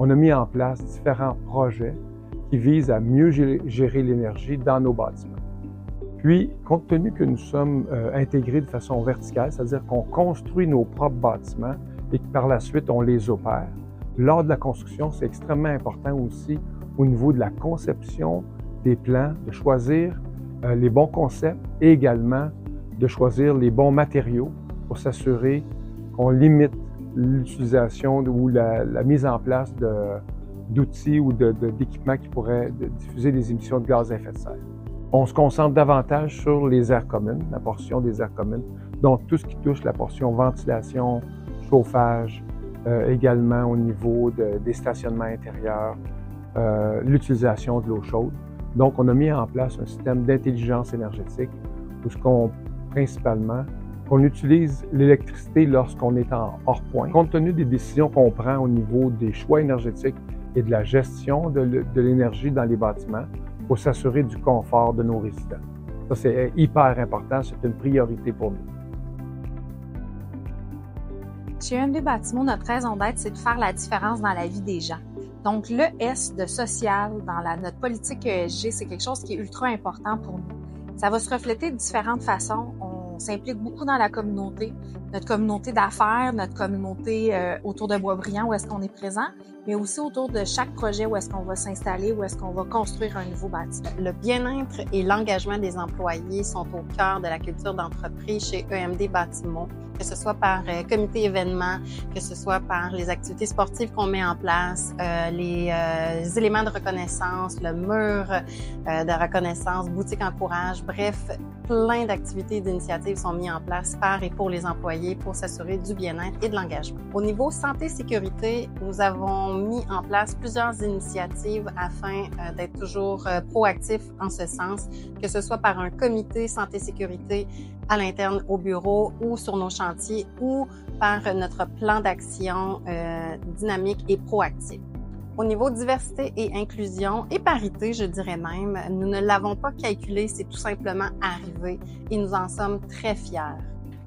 On a mis en place différents projets qui visent à mieux gérer l'énergie dans nos bâtiments. Puis, compte tenu que nous sommes intégrés de façon verticale, c'est-à-dire qu'on construit nos propres bâtiments et que par la suite, on les opère, lors de la construction, c'est extrêmement important aussi au niveau de la conception des plans, de choisir les bons concepts et également de choisir les bons matériaux pour s'assurer qu'on limite l'utilisation ou la mise en place d'outils ou d'équipements qui pourraient diffuser des émissions de gaz à effet de serre. On se concentre davantage sur les aires communes, la portion des aires communes, donc tout ce qui touche la portion ventilation, chauffage, également au niveau des stationnements intérieurs, l'utilisation de l'eau chaude. Donc, on a mis en place un système d'intelligence énergétique où principalement, on utilise l'électricité lorsqu'on est en hors point. Compte tenu des décisions qu'on prend au niveau des choix énergétiques et de la gestion de l'énergie dans les bâtiments, pour s'assurer du confort de nos résidents. Ça, c'est hyper important, c'est une priorité pour nous. Chez EMD Bâtiments, notre raison d'être, c'est de faire la différence dans la vie des gens. Donc, le S de social dans notre politique ESG, c'est quelque chose qui est ultra important pour nous. Ça va se refléter de différentes façons. On s'implique beaucoup dans la communauté, notre communauté d'affaires, notre communauté autour de Boisbriand où est-ce qu'on est présent, mais aussi autour de chaque projet où est-ce qu'on va s'installer, où est-ce qu'on va construire un nouveau bâtiment. Le bien-être et l'engagement des employés sont au cœur de la culture d'entreprise chez EMD Bâtiments, que ce soit par comité événement, que ce soit par les activités sportives qu'on met en place, les éléments de reconnaissance, le mur de reconnaissance, boutique encourage, bref, plein d'activités et d'initiatives sont mises en place par et pour les employés pour s'assurer du bien-être et de l'engagement. Au niveau santé-sécurité, nous avons mis en place plusieurs initiatives afin d'être toujours proactifs en ce sens, que ce soit par un comité santé-sécurité à l'interne au bureau ou sur nos chantiers ou par notre plan d'action dynamique et proactif. Au niveau diversité et inclusion et parité, je dirais même, nous ne l'avons pas calculé, c'est tout simplement arrivé et nous en sommes très fiers.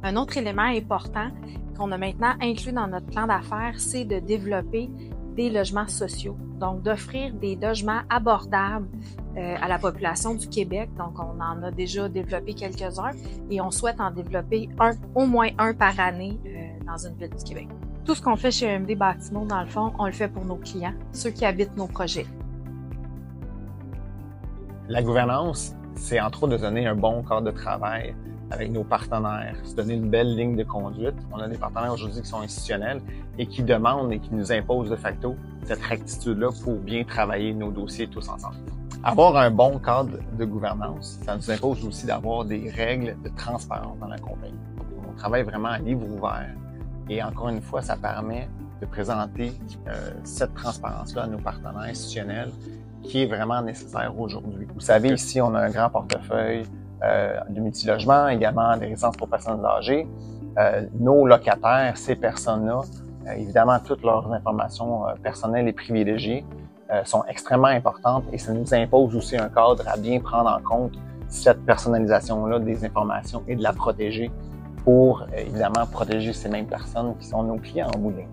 Un autre élément important qu'on a maintenant inclus dans notre plan d'affaires, c'est de développer des logements sociaux. Donc, d'offrir des logements abordables à la population du Québec. Donc, on en a déjà développé quelques-uns et on souhaite en développer au moins un par année dans une ville du Québec. Tout ce qu'on fait chez EMD Bâtiments, dans le fond, on le fait pour nos clients, ceux qui habitent nos projets. La gouvernance, c'est entre autres de donner un bon cadre de travail avec nos partenaires, se donner une belle ligne de conduite. On a des partenaires aujourd'hui qui sont institutionnels et qui demandent et qui nous imposent de facto cette rectitude-là pour bien travailler nos dossiers tous ensemble. Avoir un bon cadre de gouvernance, ça nous impose aussi d'avoir des règles de transparence dans la compagnie. On travaille vraiment à livre ouvert et encore une fois, ça permet de présenter cette transparence-là à nos partenaires institutionnels qui est vraiment nécessaire aujourd'hui. Vous savez, ici, on a un grand portefeuille de multilogement, également des résidences pour personnes âgées. Nos locataires, ces personnes-là, évidemment, toutes leurs informations personnelles et privilégiées sont extrêmement importantes et ça nous impose aussi un cadre à bien prendre en compte cette personnalisation-là des informations et de la protéger pour, évidemment, protéger ces mêmes personnes qui sont nos clients en bout de ligne.